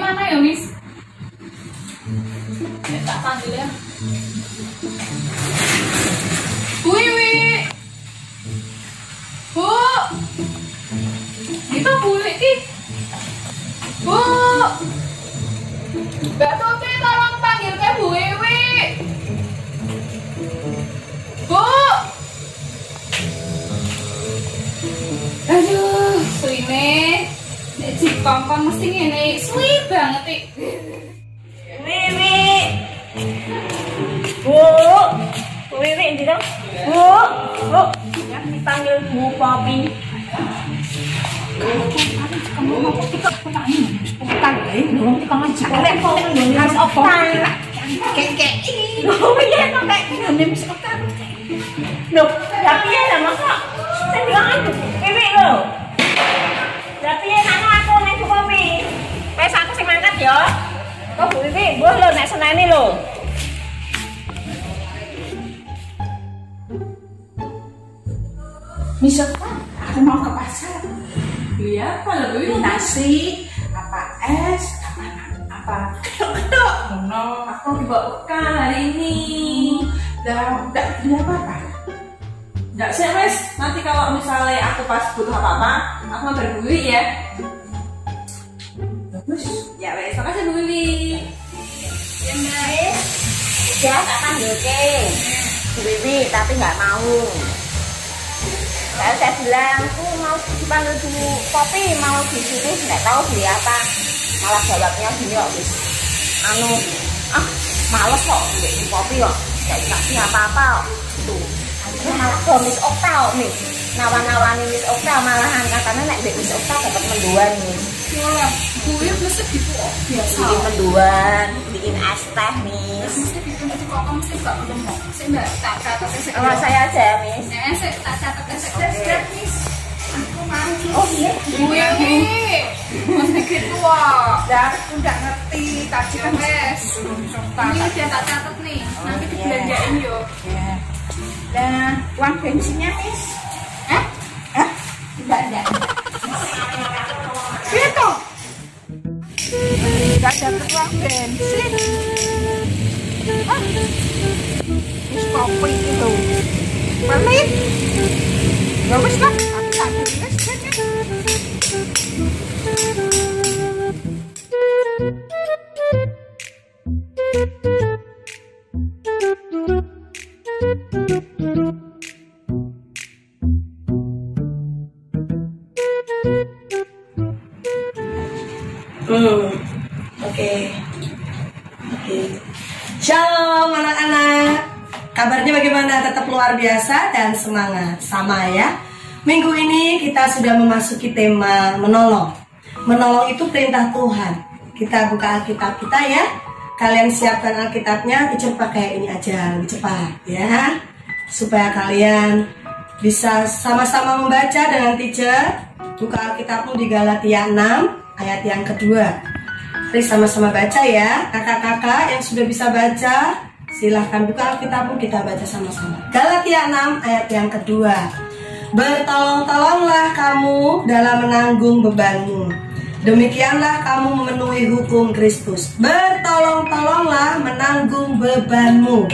mana ya, Miss? Ya, tak panggil ya. Bu Wiwi. Bu. Itu Bu Wiwi. Bu. Mbak Tuti tolong panggil ke Bu Wiwi. Bu. Aduh, suine. Nek jikongkong mesti ngene, suwi banget iki. Wiwi. Bu. Wiwi ndi to? Bu. Bu, ya dipanggil Bu Popi. Kamu mau kita petani, bukan dong, kita ngajak Harus opan. Kek. Oh iya to kayak ngene wis opan. Loh, tapi ya lah masa saya bilang Wiwi lho. Tapi ya nang aku nek Bu Popi. Wes aku sing mangkat ya. Kok Bu Wiwi, mbuh lho nek seneni lho. Misalkan aku mau ke pasar, beli apa lebih nasi, apa es, apa ketok, no, aku dibawa bekal hari ini, dan tidak beli apa-apa. Tidak sih Mas, nanti kalau misalnya aku pas butuh apa-apa, aku mau berbeli ya. Bagus, ya wes, makasih Bu Wiwi. Ya Mbak. Ya tak panggilke. Bu Wiwi tapi nggak mau. Saya bilang, aku mau dipanggil dulu Popi, mau disuruh, nggak tahu beli apa. Malah jawabnya gini kok, wis. Males kok beli Popi kok, nggak dikasih apa-apa kok. Tuh, akhirnya malah ke Miss Okta kok, Miss. Nawan-nawani Miss Okta, malahan katanya nek Miss Okta dapat menduan, Miss. Wah, gue mesti gitu kok, biasa. Bikin menduan, bikin es teh, Miss. Mesti bikin itu kok, mesti gak belum kok. Saya mbak tak catat esek. Sama saya aja, Miss. Esek tak catat esek. Miss. Aku mau. Oh iya, Gue mesti gitu kok. Dan aku udah ngerti tadi kan wes. Ini udah tak catat nih. Nanti dibelanjain yuk. Nah, uang bensinnya, Miss. Enggak. Gitu. Enggak ada uang bensin. Miss Popi itu pelit. Ya wis lah, aku tak tulis saja. Oke. Shalom anak-anak. Kabarnya bagaimana? Tetap luar biasa dan semangat. Sama ya. Minggu ini kita sudah memasuki tema menolong. Menolong itu perintah Tuhan. Kita buka Alkitab kita ya. Kalian siapkan Alkitabnya, teacher pakai ini aja lebih cepat ya. Supaya kalian bisa sama-sama membaca dengan teacher. Buka Alkitabmu di Galatia 6 ayat yang kedua. Mari sama-sama baca ya. Kakak-kakak yang sudah bisa baca, silahkan buka Alkitabmu, kita baca sama-sama. Galatia 6 ayat yang kedua. Bertolong-tolonglah kamu dalam menanggung bebanmu. Demikianlah kamu memenuhi hukum Kristus. Bertolong-tolonglah menanggung bebanmu.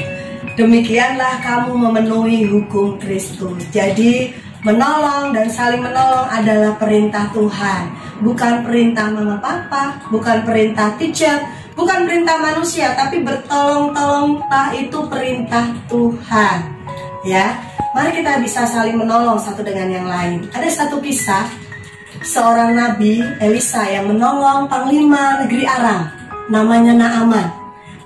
Demikianlah kamu memenuhi hukum Kristus. Jadi menolong dan saling menolong adalah perintah Tuhan. Bukan perintah mama papa, bukan perintah teacher, bukan perintah manusia, tapi bertolong-tolonglah itu perintah Tuhan. Ya, mari kita bisa saling menolong satu dengan yang lain. Ada satu kisah seorang nabi Elisa yang menolong panglima negeri Aram, namanya Naaman.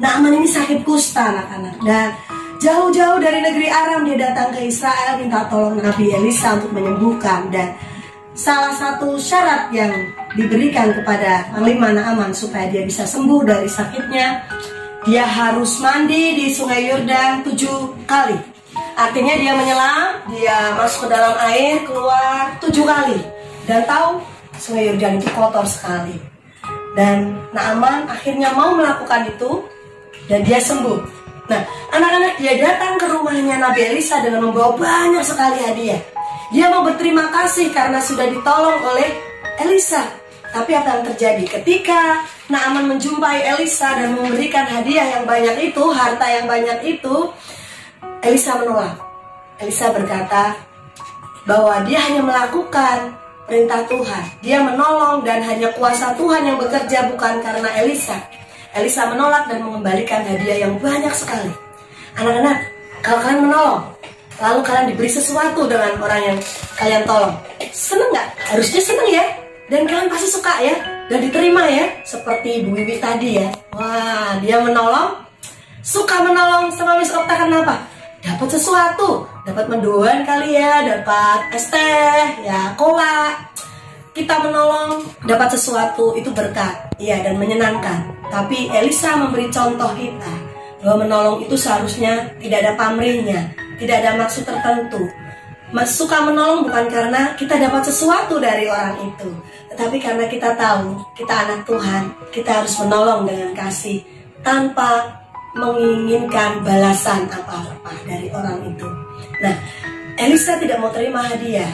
Naaman ini sakit kusta anak-anak, dan jauh-jauh dari negeri Aram dia datang ke Israel minta tolong Nabi Elisa untuk menyembuhkan. Dan salah satu syarat yang diberikan kepada panglima Naaman supaya dia bisa sembuh dari sakitnya, dia harus mandi di sungai Yordan 7 kali. Artinya dia menyelam, dia masuk ke dalam air, keluar 7 kali. Dan tahu sungai Yordan itu kotor sekali. Dan Naaman akhirnya mau melakukan itu dan dia sembuh. Nah, anak-anak, dia datang ke rumahnya Nabi Elisa dengan membawa banyak sekali hadiah. Dia mau berterima kasih karena sudah ditolong oleh Elisa. Tapi apa yang terjadi? Ketika Naaman menjumpai Elisa dan memberikan hadiah yang banyak itu, harta yang banyak itu, Elisa menolak. Elisa berkata bahwa dia hanya melakukan perintah Tuhan. Dia menolong dan hanya kuasa Tuhan yang bekerja, bukan karena Elisa. Elisa menolak dan mengembalikan hadiah yang banyak sekali. Anak-anak, kalau kalian menolong, lalu kalian diberi sesuatu dengan orang yang kalian tolong, seneng nggak? Harusnya seneng ya. Dan kalian pasti suka ya, dan diterima ya. Seperti Bu Wiwi tadi ya. Wah, dia menolong, suka menolong sama Miss Okta. Kenapa? Dapat sesuatu, dapat mendoan kali ya, dapat es teh, ya cola. Kita menolong, dapat sesuatu, itu berkat, ya, dan menyenangkan. Tapi Elisa memberi contoh kita bahwa menolong itu seharusnya tidak ada pamrihnya, tidak ada maksud tertentu. Suka menolong bukan karena kita dapat sesuatu dari orang itu, tetapi karena kita tahu kita anak Tuhan, kita harus menolong dengan kasih tanpa menginginkan balasan apa-apa dari orang itu. Nah, Elisa tidak mau terima hadiah.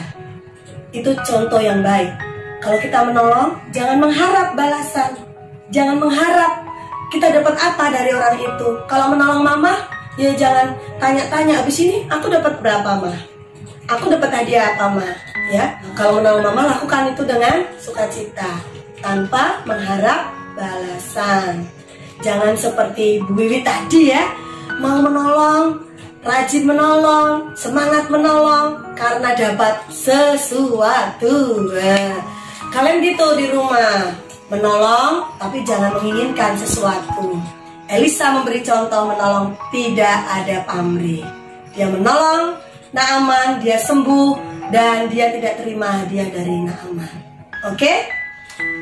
Itu contoh yang baik. Kalau kita menolong, jangan mengharap balasan, jangan mengharap kita dapat apa dari orang itu. Kalau menolong mama, ya jangan tanya-tanya, abis ini aku dapat berapa mah? Aku dapat hadiah apa mah? Ya, kalau menolong mama, lakukan itu dengan sukacita tanpa mengharap balasan. Jangan seperti Bu Wiwi tadi ya, mau menolong, rajin menolong, semangat menolong karena dapat sesuatu. Kalian gitu di rumah, menolong tapi jangan menginginkan sesuatu. Elisa memberi contoh menolong tidak ada pamrih. Dia menolong Naaman, dia sembuh, dan dia tidak terima hadiah dari Naaman. Oke?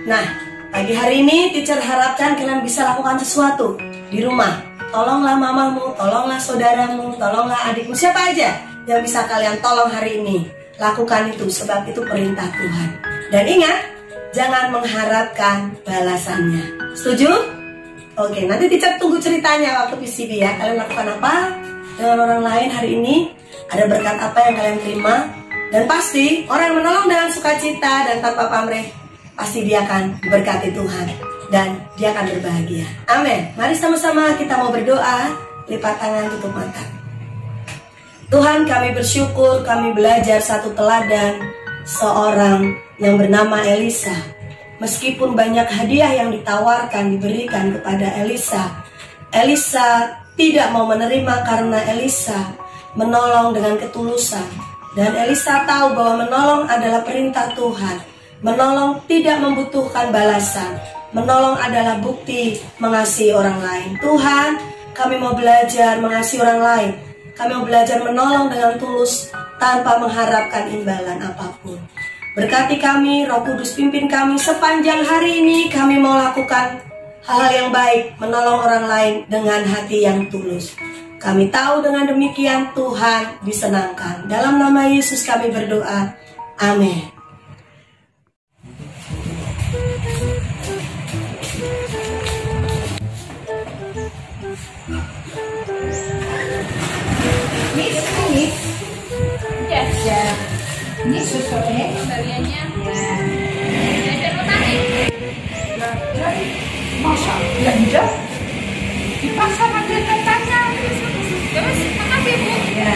Nah, pagi hari ini teacher harapkan kalian bisa lakukan sesuatu di rumah. Tolonglah mamamu, tolonglah saudaramu, tolonglah adikmu, siapa aja yang bisa kalian tolong hari ini. Lakukan itu, sebab itu perintah Tuhan. Dan ingat, jangan mengharapkan balasannya. Setuju? Oke, nanti teacher tunggu ceritanya waktu PCB ya. Kalian lakukan apa dengan orang lain hari ini? Ada berkat apa yang kalian terima? Dan pasti orang yang menolong dengan sukacita dan tanpa pamrih, pasti dia akan diberkati Tuhan dan dia akan berbahagia. Amin. Mari sama-sama kita mau berdoa. Lipat tangan, tutup mata. Tuhan, kami bersyukur kami belajar satu teladan seorang yang bernama Elisa. Meskipun banyak hadiah yang ditawarkan, diberikan kepada Elisa, Elisa tidak mau menerima karena Elisa menolong dengan ketulusan. Dan Elisa tahu bahwa menolong adalah perintah Tuhan. Menolong tidak membutuhkan balasan. Menolong adalah bukti mengasihi orang lain. Tuhan, kami mau belajar mengasihi orang lain. Kami mau belajar menolong dengan tulus tanpa mengharapkan imbalan apapun. Berkati kami, Roh Kudus pimpin kami sepanjang hari ini. Kami mau lakukan hal-hal yang baik, menolong orang lain dengan hati yang tulus. Kami tahu dengan demikian Tuhan disenangkan. Dalam nama Yesus kami berdoa. Amin. Ini susunya kembaliannya dan petani. Jadi masa belanja di pasar ada katanya. Terus makasih Bu. Ya.